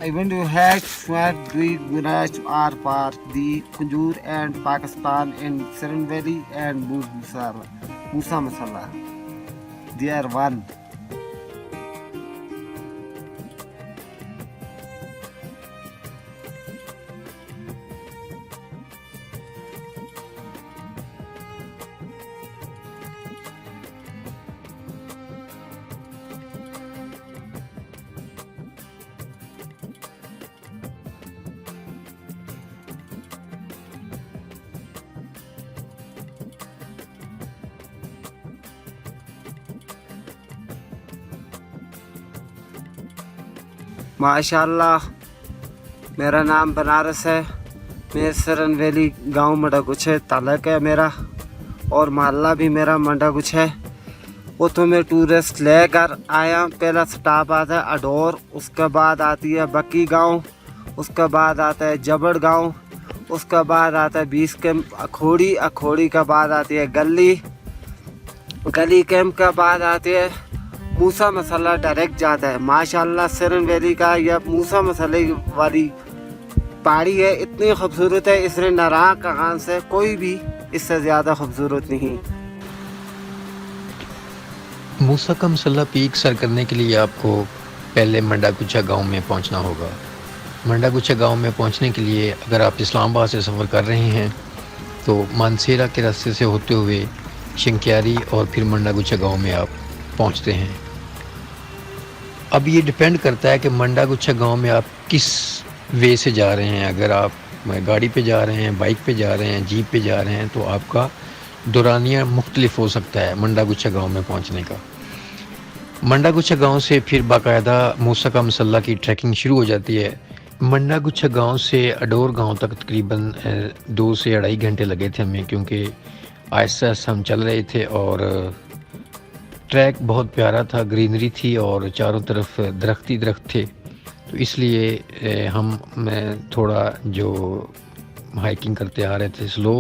I want to hack Swat Dweep Miraj R Par, the Kujur and Pakistan and Seran Valley and Musa Masala. They are one. माशाल्लाह, मेरा नाम बनारस है। मैं Saran valley गांव मंडागुछ तालक है मेरा, और मोहल्ला भी मेरा मंडागुछ है। वो तो मैं टूरिस्ट लेकर आया। पहला स्टॉप आता है अडोर, उसके बाद आती है बक्की गांव, उसके बाद आता है जबड़ गांव, उसके बाद आता है 20 कैंप अखोड़ी, अखोड़ी के बाद आती है गली, गली कैंप के बाद आती है मूसा मसाला। डायरेक्ट जाता है। माशाल्लाह सरन वैली का यह मूसा मसाले वाली पहाड़ी है, इतनी खूबसूरत है। इसने नारा कहाँ से कोई भी इससे ज़्यादा खूबसूरत नहीं। मूसा का मसल्ला पीक सर करने के लिए आपको पहले मंडागुच्छा गांव में पहुंचना होगा। मंडागुच्छा गांव में पहुंचने के लिए अगर आप इस्लामाबाद से सफ़र कर रहे हैं तो मानसेरा के रास्ते से होते हुए शंक्यारी और फिर मंडागुच्छा गांव में आप पहुंचते हैं। अब ये डिपेंड करता है कि मंडागुच्छा गांव में आप किस वे से जा रहे हैं। अगर आप गाड़ी पे जा रहे हैं, बाइक पे जा रहे हैं, जीप पे जा रहे हैं तो आपका दौरानिया मुख्तलिफ हो सकता है मंडागुच्छा गांव में पहुंचने का। मंडागुच्छा गांव से फिर बाकायदा मूसा का मसल्ला की ट्रैकिंग शुरू हो जाती है। मंडागुच्छा गांव से अडोर गांव तक तकरीबन 2 से 2.5 घंटे लगे थे हमें, क्योंकि आहिस्ता आहिस्ता हम चल रहे थे और ट्रैक बहुत प्यारा था, ग्रीनरी थी और चारों तरफ दरख्त ही दरख्त थे। तो इसलिए हम थोड़ा जो हाइकिंग करते आ रहे थे स्लो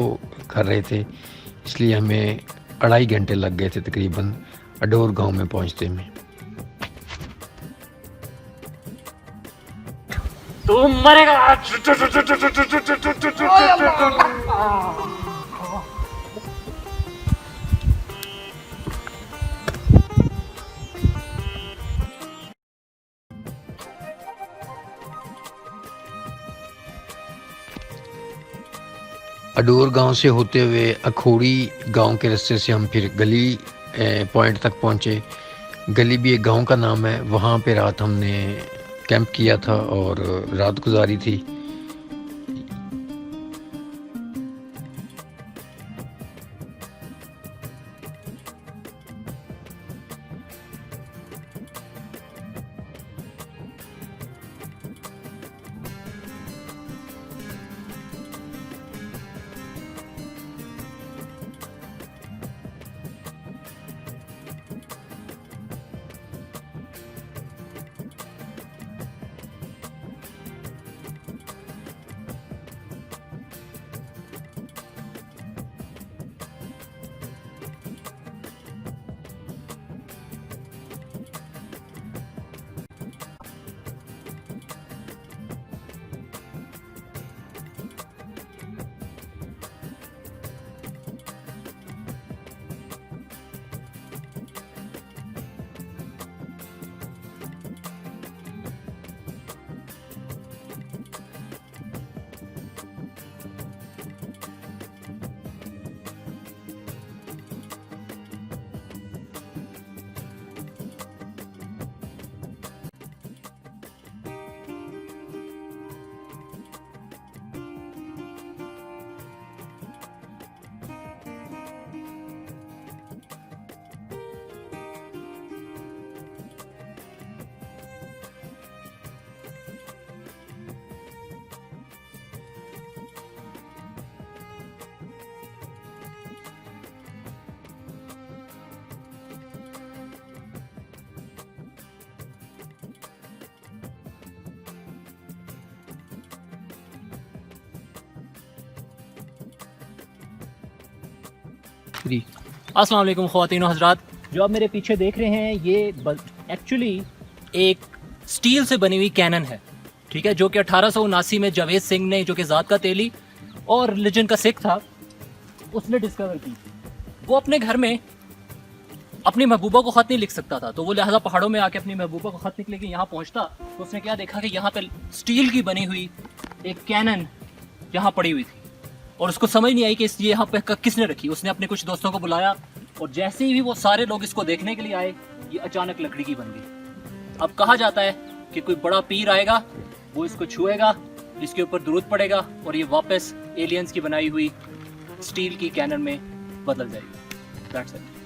कर रहे थे, इसलिए हमें 2.5 घंटे लग गए थे तकरीबन अडोर गांव में पहुंचते में। तुम मरेगा। अडोर गांव से होते हुए अखोड़ी गांव के रास्ते से हम फिर गली पॉइंट तक पहुंचे। गली भी एक गांव का नाम है। वहां पे रात हमने कैंप किया था और रात गुजारी थी। अस्सलाम वालेकुम ख़वातीन व हज़रात, जो आप मेरे पीछे देख रहे हैं ये एक्चुअली एक स्टील से बनी हुई कैनन है। ठीक है, जो कि 1879 में जावेद सिंह ने, जो कि ज़ात का तेली और रिलीजन का सिख था, उसने डिस्कवर की। वो अपने घर में अपनी महबूबा को ख़त नहीं लिख सकता था, तो वो लिहाजा पहाड़ों में आके अपनी महबूबा को ख़त लिख लेके यहाँ पहुँचता, तो उसने क्या देखा कि यहाँ पे स्टील की बनी हुई एक कैनन यहाँ पड़ी हुई थी, और उसको समझ नहीं आई कि ये यहाँ पे किसने रखी। उसने अपने कुछ दोस्तों को बुलाया, और जैसे ही वो सारे लोग इसको देखने के लिए आए, ये अचानक लकड़ी की बन गई। अब कहा जाता है कि कोई बड़ा पीर आएगा, वो इसको छुएगा, इसके ऊपर दुरूद पड़ेगा, और ये वापस एलियंस की बनाई हुई स्टील की कैनन में बदल जाएगी। That's it.